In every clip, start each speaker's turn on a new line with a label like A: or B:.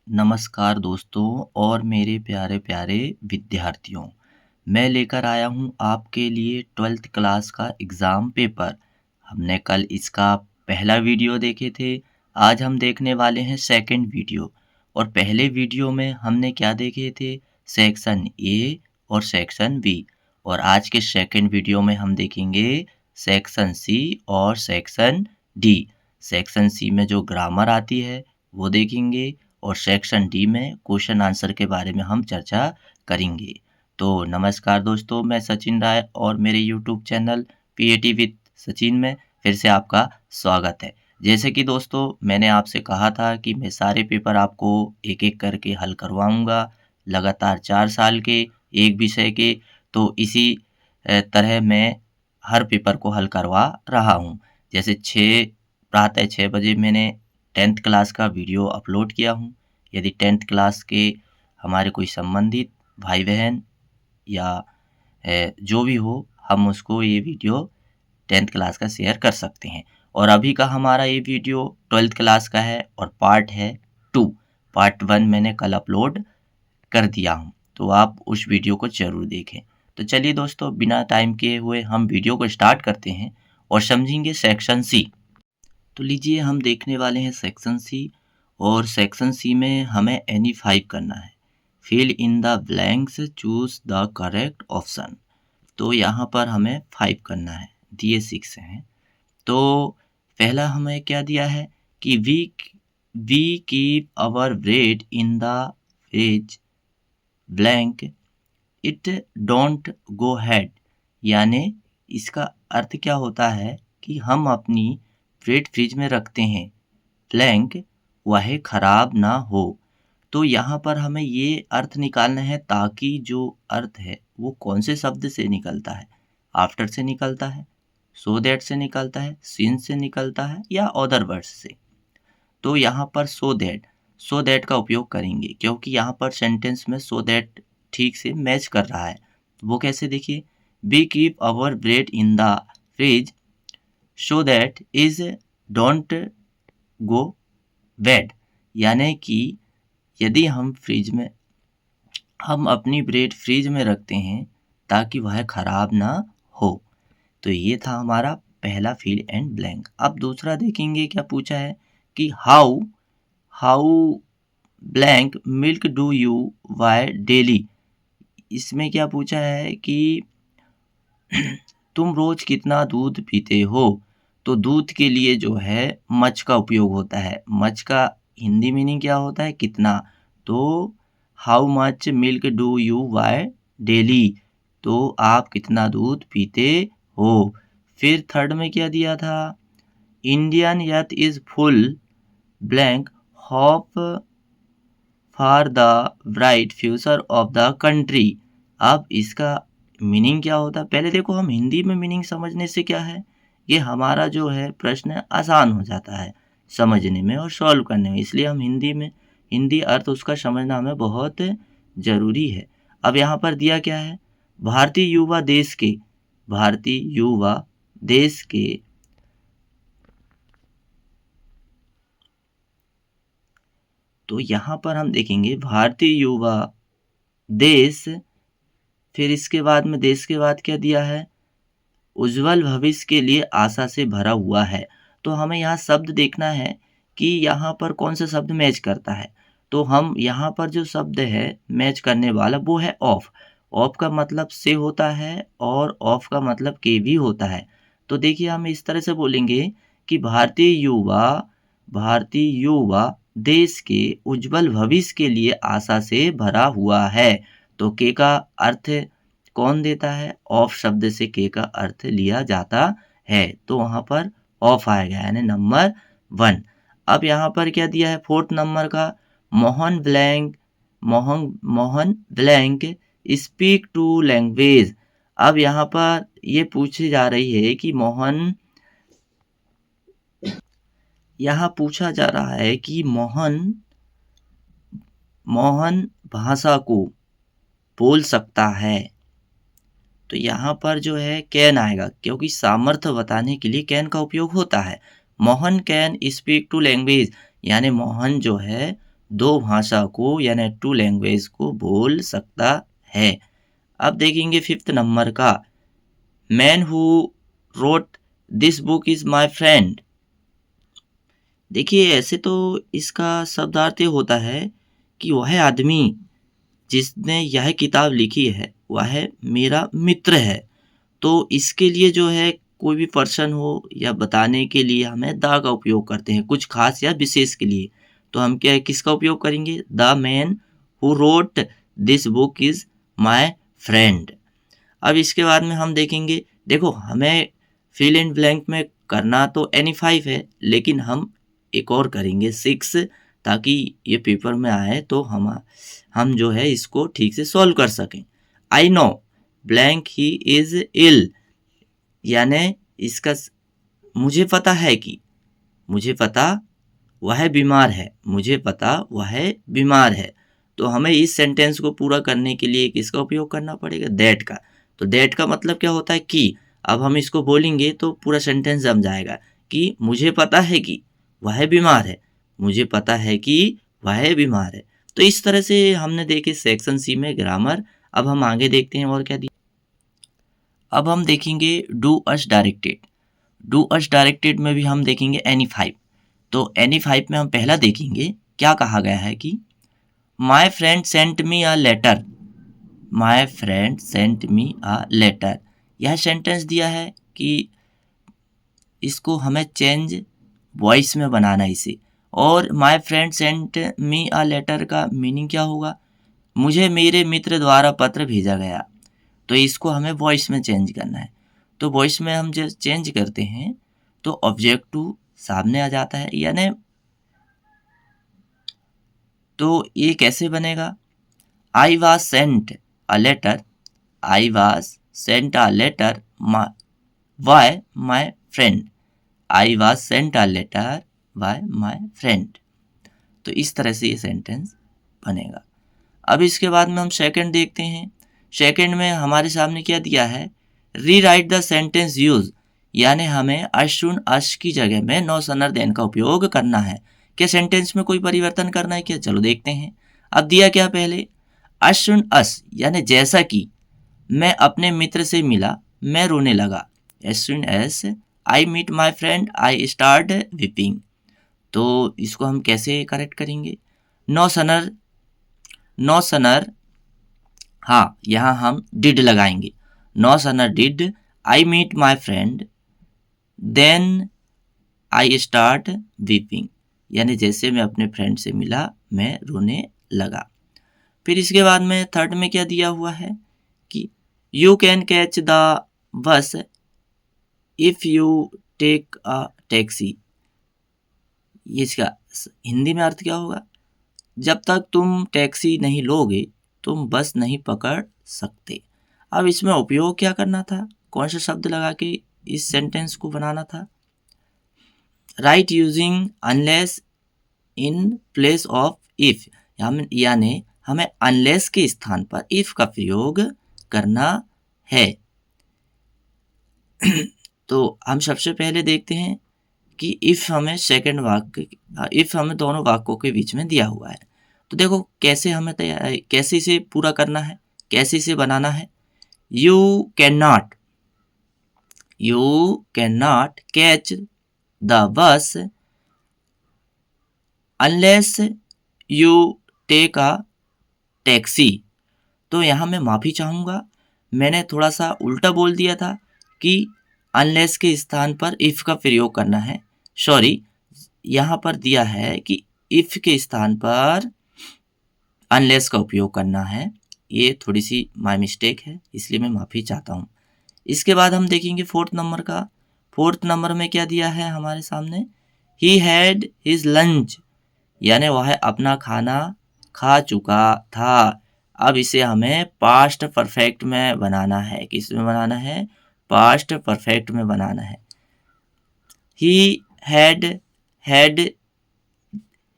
A: नमस्कार दोस्तों और मेरे प्यारे प्यारे विद्यार्थियों। मैं लेकर आया हूँ आपके लिए 12th क्लास का एग्ज़ाम पेपर। हमने कल इसका पहला वीडियो देखे थे। आज हम देखने वाले हैं सेकंड वीडियो। और पहले वीडियो में हमने क्या देखे थे? सेक्शन ए और सेक्शन बी। और आज के सेकंड वीडियो में हम देखेंगे सेक्शन सी और सेक्शन डी। सेक्शन सी में जो ग्रामर आती है वो देखेंगे और सेक्शन डी में क्वेश्चन आंसर के बारे में हम चर्चा करेंगे। तो नमस्कार दोस्तों, मैं सचिन राय और मेरे YouTube channel PAT with Sachin में फिर से आपका स्वागत है। जैसे कि दोस्तों मैंने आपसे कहा था कि मैं सारे पेपर आपको एक एक करके हल करवाऊंगा, लगातार 4 साल के एक विषय के। तो इसी तरह मैं हर पेपर को हल करवा रहा हूँ। जैसे प्रातः 6 बजे मैंने 10th क्लास का वीडियो अपलोड किया हूँ। यदि 10th क्लास के हमारे कोई संबंधित भाई बहन या जो भी हो, हम उसको ये वीडियो 10th क्लास का शेयर कर सकते हैं। और अभी का हमारा ये वीडियो 12th क्लास का है और पार्ट है 2। पार्ट 1 मैंने कल अपलोड कर दिया हूँ, तो आप उस वीडियो को ज़रूर देखें। तो चलिए दोस्तों, बिना टाइम किए हुए हम वीडियो को स्टार्ट करते हैं और समझेंगे सेक्शन सी। तो लीजिए, हम देखने वाले हैं सेक्शन सी। और सेक्शन सी में हमें एनी 5 करना है। Fill in the blanks, choose the correct option. तो यहाँ पर हमें 5 करना है, दिए 6 हैं। तो पहला हमें क्या दिया है कि we keep our bread in the fridge blank, it don't go bad. यानी इसका अर्थ क्या होता है कि हम अपनी ब्रेड फ्रिज में रखते हैं, ब्लैंक, वह खराब ना हो। तो यहाँ पर हमें ये अर्थ निकालना है ताकि जो अर्थ है वो कौन से शब्द से निकलता है। आफ्टर से निकलता है, सो दैट से निकलता है, सिंस से निकलता है या अदर वर्ड्स से। तो यहाँ पर सो दैट का उपयोग करेंगे क्योंकि यहाँ पर सेंटेंस में सो दैट ठीक से मैच कर रहा है। वो कैसे, देखिए, we keep our bread in the fridge so that is don't go bad. यानी कि यदि हम अपनी ब्रेड फ्रिज में रखते हैं ताकि वह खराब ना हो। तो ये था हमारा पहला फिल एंड ब्लैंक। अब दूसरा देखेंगे क्या पूछा है कि how how blank milk do you buy daily. इसमें क्या पूछा है कि तुम रोज कितना दूध पीते हो। तो दूध के लिए जो है मच का उपयोग होता है। मच का हिंदी मीनिंग क्या होता है? कितना। तो how much milk do you buy daily, तो आप कितना दूध पीते हो। फिर थर्ड में क्या दिया था? Indian youth is full blank hope for the bright future of the country. अब इसका मीनिंग क्या होता है? पहले देखो, हम हिंदी में मीनिंग समझने से क्या है, ये हमारा जो है प्रश्न आसान हो जाता है समझने में और सॉल्व करने में। इसलिए हम हिंदी अर्थ उसका समझना हमें बहुत ज़रूरी है। अब यहाँ पर दिया क्या है? भारतीय युवा देश के तो यहाँ पर हम देखेंगे भारतीय युवा देश, फिर इसके बाद में देश के बाद क्या दिया है? उज्जवल भविष्य के लिए आशा से भरा हुआ है। तो हमें यहाँ शब्द देखना है कि यहाँ पर कौन सा शब्द मैच करता है। तो हम यहाँ पर जो शब्द है मैच करने वाला वो है ऑफ। ऑफ का मतलब से होता है और ऑफ का मतलब के भी होता है। तो देखिए, हम इस तरह से बोलेंगे कि भारतीय युवा देश के उज्जवल भविष्य के लिए आशा से भरा हुआ है। तो के का अर्थ कौन देता है? ऑफ शब्द से के का अर्थ लिया जाता है। तो वहाँ पर ऑफ आएगा, यानी नंबर 1। अब यहाँ पर क्या दिया है? 4th नंबर का Mohan blank speak two language. अब यहाँ पर ये पूछी जा रही है कि यहाँ पूछा जा रहा है कि मोहन भाषा को बोल सकता है। तो यहाँ पर जो है कैन आएगा क्योंकि सामर्थ्य बताने के लिए कैन का उपयोग होता है। Mohan can speak two language, यानी मोहन जो है दो भाषा को यानी टू लैंग्वेज को बोल सकता है। अब देखेंगे 5th नंबर का, man who wrote this book is my friend. देखिए ऐसे तो इसका शब्दार्थ ये होता है कि वह आदमी जिसने यह किताब लिखी है वह मेरा मित्र है। तो इसके लिए जो है कोई भी पर्सन हो या बताने के लिए हमें द का उपयोग करते हैं कुछ खास या विशेष के लिए। तो हम क्या किसका उपयोग करेंगे, the man who wrote this book is my friend. अब इसके बाद में हम देखेंगे, देखो हमें फिल इन ब्लैंक में करना तो एनी 5 है, लेकिन हम एक और करेंगे 6 ताकि ये पेपर में आए तो हम जो है इसको ठीक से सॉल्व कर सकें। I know blank he is ill, यानी इसका मुझे पता है कि, मुझे पता वह बीमार है, मुझे पता वह बीमार है। तो हमें इस सेंटेंस को पूरा करने के लिए किसका उपयोग करना पड़ेगा, दैट का। तो दैट का मतलब क्या होता है कि, अब हम इसको बोलेंगे तो पूरा सेंटेंस जम जाएगा कि मुझे पता है कि वह बीमार है, मुझे पता है कि वह बीमार है। तो इस तरह से हमने देखे सेक्शन सी में ग्रामर। अब हम आगे देखते हैं और क्या दिया। अब हम देखेंगे do us directed. Do us directed में भी हम देखेंगे एनी 5। तो एनी 5 में हम पहला देखेंगे क्या कहा गया है कि my friend sent me a letter, my friend sent me a letter. यह सेंटेंस दिया है कि इसको हमें चेंज वॉइस में बनाना है इसे। और my friend sent me a letter का मीनिंग क्या होगा, मुझे मेरे मित्र द्वारा पत्र भेजा गया। तो इसको हमें वॉइस में चेंज करना है। तो वॉइस में हम जब चेंज करते हैं तो ऑब्जेक्ट टू सामने आ जाता है, यानी तो ये कैसे बनेगा, I was sent a letter, I was sent a letter by my friend, I was sent a letter by my friend. तो इस तरह से ये सेंटेंस बनेगा। अब इसके बाद में हम सेकंड देखते हैं। सेकंड में हमारे सामने क्या दिया है, री राइट द सेंटेंस यूज, यानी हमें अस सुन अस की जगह में नो सनर देन का उपयोग करना है। क्या सेंटेंस में कोई परिवर्तन करना है क्या, चलो देखते हैं। अब दिया क्या पहले, अस सुन अस यानी जैसा कि मैं अपने मित्र से मिला मैं रोने लगा, as soon as I meet my friend I start weeping. तो इसको हम कैसे करेक्ट करेंगे, नो सनर, नो सनर, हाँ यहाँ हम डिड लगाएंगे, no sooner did I meet my friend then I start weeping, यानी जैसे मैं अपने फ्रेंड से मिला मैं रोने लगा। फिर इसके बाद में थर्ड में क्या दिया हुआ है कि you can catch the bus if you take a taxi. ये इसका हिंदी में अर्थ क्या होगा, जब तक तुम टैक्सी नहीं लोगे तुम बस नहीं पकड़ सकते। अब इसमें उपयोग क्या करना था, कौन सा शब्द लगा के इस सेंटेंस को बनाना था, right using unless in place of if, यानी हमें अनलेस के स्थान पर इफ का प्रयोग करना है। तो हम सबसे पहले देखते हैं कि इफ हमें सेकंड वाक्य, इफ हमें दोनों वाक्यों के बीच में दिया हुआ है। तो देखो कैसे हमें कैसे इसे पूरा करना है, कैसे इसे बनाना है, you can not catch the bus unless you take a taxi. तो यहाँ मैं माफ़ी चाहूँगा, मैंने थोड़ा सा उल्टा बोल दिया था कि अनलेस के स्थान पर इफ़ का प्रयोग करना है। सॉरी, यहाँ पर दिया है कि इफ़ के स्थान पर अनलेस का उपयोग करना है। ये थोड़ी सी माय मिस्टेक है, इसलिए मैं माफ़ी चाहता हूँ। इसके बाद हम देखेंगे फोर्थ नंबर का। फोर्थ नंबर में क्या दिया है हमारे सामने, ही हैड हिज लंच, यानी वह अपना खाना खा चुका था। अब इसे हमें पास्ट परफेक्ट में बनाना है, किस में बनाना है, पास्ट परफेक्ट में बनाना है। ही हैड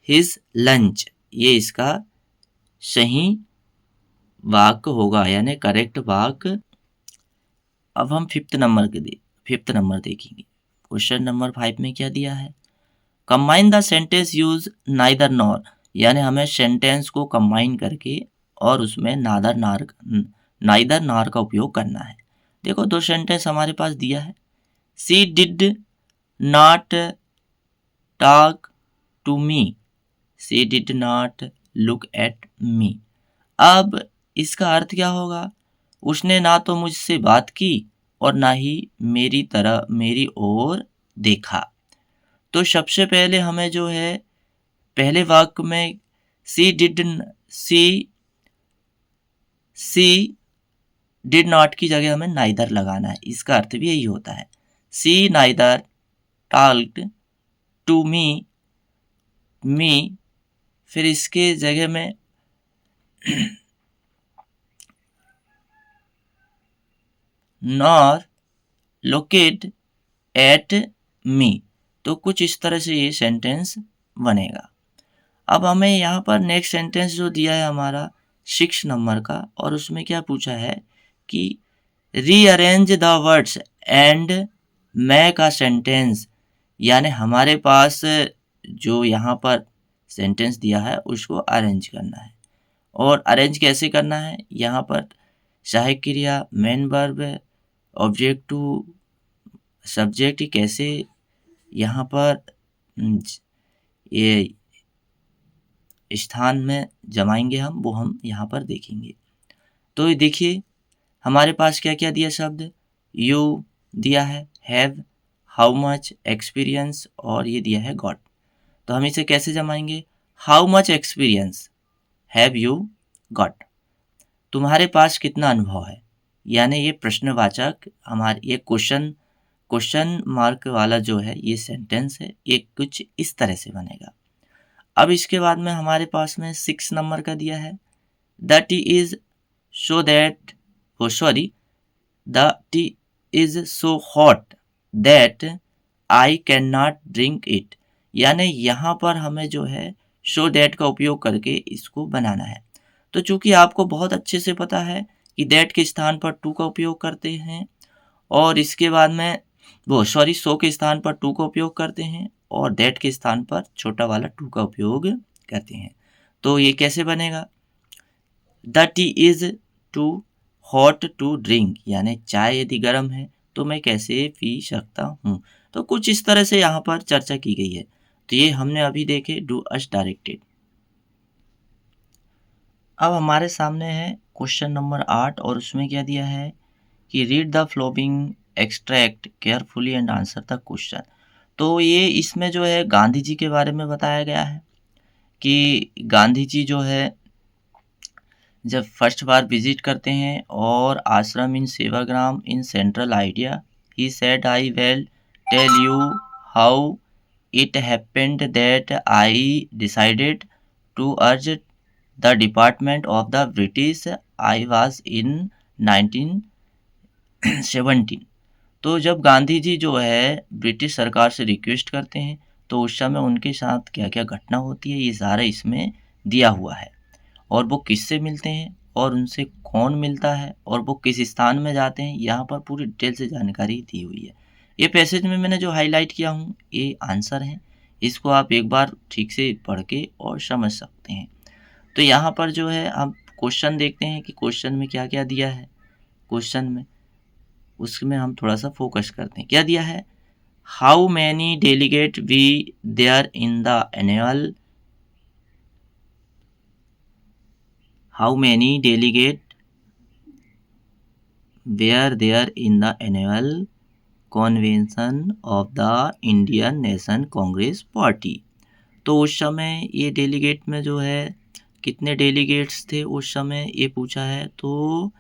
A: हिज लंच, ये इसका सही वाक्य होगा, यानी करेक्ट वाक्य। अब हम फिफ्थ नंबर देखेंगे। क्वेश्चन नंबर 5 में क्या दिया है, combine the sentence use neither nor, यानी हमें सेंटेंस को कंबाइन करके और उसमें नाइदर नॉर का उपयोग करना है। देखो 2 सेंटेंस हमारे पास दिया है। She did not talk to me, she did not look at me. अब इसका अर्थ क्या होगा? उसने ना तो मुझसे बात की और ना ही मेरी ओर देखा। तो सबसे पहले हमें जो है पहले वाक्य में सी डिड नॉट की जगह हमें नाइदर लगाना है। इसका अर्थ भी यही होता है। सी नाइदर टॉक्ड टू मी, फिर इसके जगह में नॉर लोकेट एट मी। तो कुछ इस तरह से ये सेंटेंस बनेगा। अब हमें यहाँ पर नेक्स्ट सेंटेंस जो दिया है हमारा 6 नंबर का, और उसमें क्या पूछा है कि rearrange the words and make a sentence. यानी हमारे पास जो यहाँ पर सेंटेंस दिया है उसको अरेंज करना है। और अरेंज कैसे करना है? यहाँ पर सहायक क्रिया, main verb, object to subject कैसे यहाँ पर ये स्थान में जमाएंगे वो हम यहाँ पर देखेंगे। तो ये देखिए हमारे पास क्या क्या दिया शब्द, यू दिया है, हैव, हाउ मच, एक्सपीरियंस और ये दिया है गॉट। तो हम इसे कैसे जमाएंगे? How much experience have you got, तुम्हारे पास कितना अनुभव है। यानी ये प्रश्नवाचक हमारे ये क्वेश्चन मार्क वाला जो है ये सेंटेंस है, ये कुछ इस तरह से बनेगा। अब इसके बाद में हमारे पास में 6 नंबर का दिया है, the tea is so that the tea is so hot that I can not drink it. यानी यहाँ पर हमें जो है सो दैट का उपयोग करके इसको बनाना है। तो चूंकि आपको बहुत अच्छे से पता है कि दैट के स्थान पर टू का उपयोग करते हैं और इसके बाद में सो के स्थान पर टू का उपयोग करते हैं और दैट के स्थान पर छोटा वाला टू का उपयोग करते हैं। तो ये कैसे बनेगा? The tea is too hot to drink, यानी चाय यदि गर्म है तो मैं कैसे पी सकता हूँ। तो कुछ इस तरह से यहाँ पर चर्चा की गई है। तो ये हमने अभी देखे डू अस डायरेक्टेड। अब हमारे सामने है क्वेश्चन नंबर 8 और उसमें क्या दिया है कि read the flowing extract carefully and answer the question. तो ये इसमें जो है गांधी जी के बारे में बताया गया है कि गांधी जी जो है जब फर्स्ट बार विजिट करते हैं और ashram in Sevagram in central idea, he said I will tell you how it happened that I decided to urge the department of the British I was in 1917। तो जब गांधी जी जो है ब्रिटिश सरकार से रिक्वेस्ट करते हैं तो उस समय उनके साथ क्या क्या घटना होती है ये सारा इसमें दिया हुआ है, और वो किससे मिलते हैं और उनसे कौन मिलता है और वो किस स्थान में जाते हैं, यहाँ पर पूरी डिटेल से जानकारी दी हुई है। ये पैसेज में मैंने जो हाईलाइट किया हूँ ये आंसर है, इसको आप एक बार ठीक से पढ़ के और समझ सकते हैं। तो यहाँ पर जो है आप क्वेश्चन देखते हैं कि क्वेश्चन में क्या क्या दिया है। क्वेश्चन में उसमें हम थोड़ा सा फोकस करते हैं। क्या दिया है? How many delegate we there in the annual, how many delegate were there in the annual convention of the Indian Nation Congress Party। तो उस समय ये डेलीगेट में जो है कितने डेलीगेट्स थे उस समय ये पूछा है। तो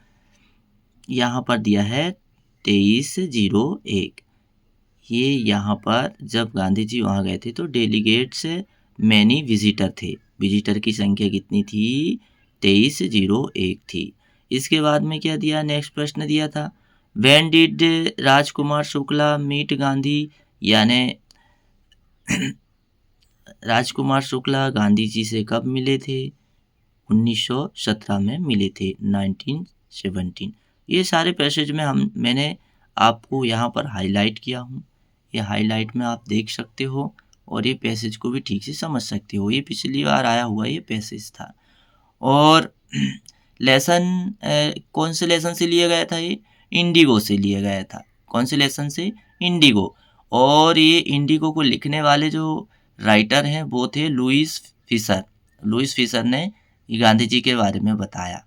A: यहाँ पर दिया है 2301। ये यहाँ पर जब गांधी जी वहाँ गए थे तो डेलीगेट्स मैनी विजिटर थे, विजिटर की संख्या कितनी थी? 2301 थी। इसके बाद में क्या दिया? नेक्स्ट प्रश्न दिया था when did Rajkumar Shukla meet Gandhi, यानी राजकुमार शुक्ला गांधी जी से कब मिले थे? 1917 में मिले थे, 1917। ये सारे पैसेज में मैंने आपको यहाँ पर हाईलाइट किया हूँ, ये हाईलाइट में आप देख सकते हो और ये पैसेज को भी ठीक से समझ सकते हो। ये पिछली बार आया हुआ ये पैसेज था। और लेसन कौन से लेसन से लिया गया था ये? इंडिगो से लिया गया था। कौन से लेसन से? इंडिगो। और ये इंडिगो को लिखने वाले जो राइटर हैं वो थे लुईस फिशर। लुईस फिशर ने गांधी जी के बारे में बताया।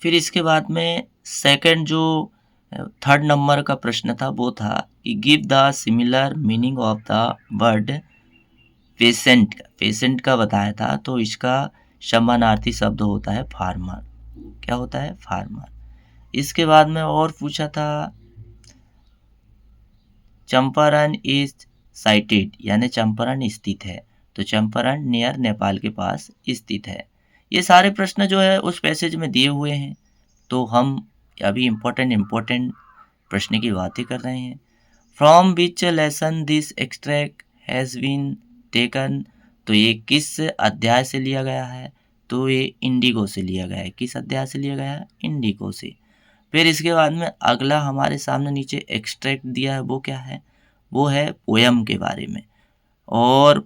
A: फिर इसके बाद में सेकंड जो थर्ड नंबर का प्रश्न था वो था कि give the similar meaning of the word patient. Patient का बताया था, तो इसका समानार्थी शब्द होता है फार्मर। क्या होता है? फार्मर। इसके बाद में और पूछा था चंपारण इज साइटेड, यानी चंपारण स्थित है। तो चंपारण नियर नेपाल के पास स्थित है। ये सारे प्रश्न जो है उस पैसेज में दिए हुए हैं। तो हम अभी इम्पोर्टेंट प्रश्न की बातें कर रहे हैं। From which lesson this extract has been taken. तो ये किस अध्याय से लिया गया है? तो ये इंडिगो से लिया गया है। किस अध्याय से लिया गया है? इंडिगो से। फिर इसके बाद में अगला हमारे सामने नीचे एक्सट्रैक्ट दिया है, वो क्या है? वो है पोयम के बारे में। और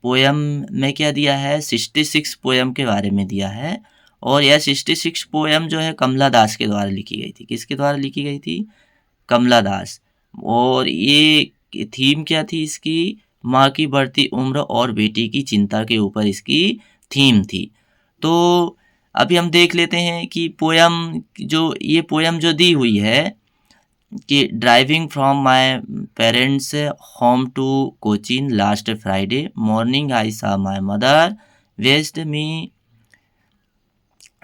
A: पोयम में क्या दिया है? 66 पोयम के बारे में दिया है। और यह 66 पोयम जो है कमला दास के द्वारा लिखी गई थी। किसके द्वारा लिखी गई थी? कमला दास। और ये थीम क्या थी इसकी? माँ की बढ़ती उम्र और बेटी की चिंता के ऊपर इसकी थीम थी। तो अभी हम देख लेते हैं कि पोयम ये पोयम जो दी हुई है कि driving from my parents home to Cochin last Friday morning I saw my mother west me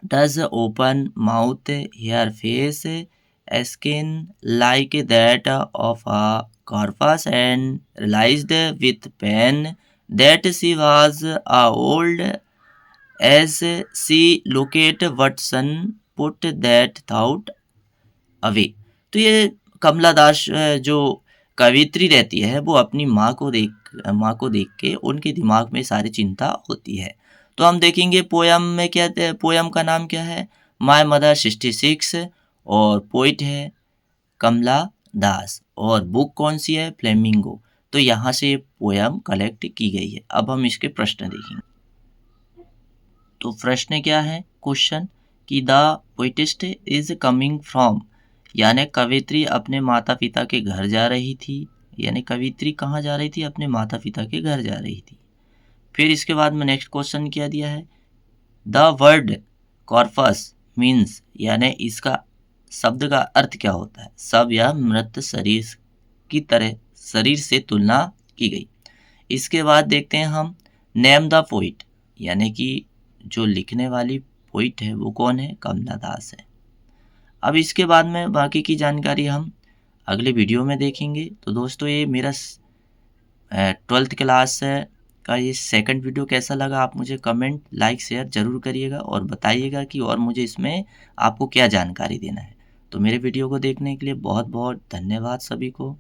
A: does open mouth her face skin like that of a corpus and realized with pain that she was old as she looked at Watson put that thought away। तो ये कमला दास जो कवित्री रहती है वो अपनी माँ को देख के उनके दिमाग में सारी चिंता होती है। तो हम देखेंगे पोयम में क्या, पोयम का नाम क्या है? माय मदर 66 और पोइट है कमला दास और बुक कौन सी है? फ्लेमिंगो। तो यहाँ से पोयम कलेक्ट की गई है। अब हम इसके प्रश्न देखेंगे। तो प्रश्न क्या है? क्वेश्चन कि द पोइटिस्ट इज कमिंग फ्रॉम, यानी कवित्री अपने माता पिता के घर जा रही थी। यानी कवित्री कहाँ जा रही थी? अपने माता पिता के घर जा रही थी। फिर इसके बाद में नेक्स्ट क्वेश्चन क्या दिया है? द वर्ड कॉर्पस मीन्स, यानी इसका शब्द का अर्थ क्या होता है? शव या मृत शरीर की तरह शरीर से तुलना की गई। इसके बाद देखते हैं हम नेम द पोइट, यानी कि जो लिखने वाली पोइट है वो कौन है? कमला दास है। अब इसके बाद में बाकी की जानकारी हम अगले वीडियो में देखेंगे। तो दोस्तों ये मेरा 12th क्लास का ये सेकंड वीडियो कैसा लगा आप मुझे कमेंट लाइक शेयर ज़रूर करिएगा और बताइएगा कि और मुझे इसमें आपको क्या जानकारी देना है। तो मेरे वीडियो को देखने के लिए बहुत बहुत धन्यवाद सभी को।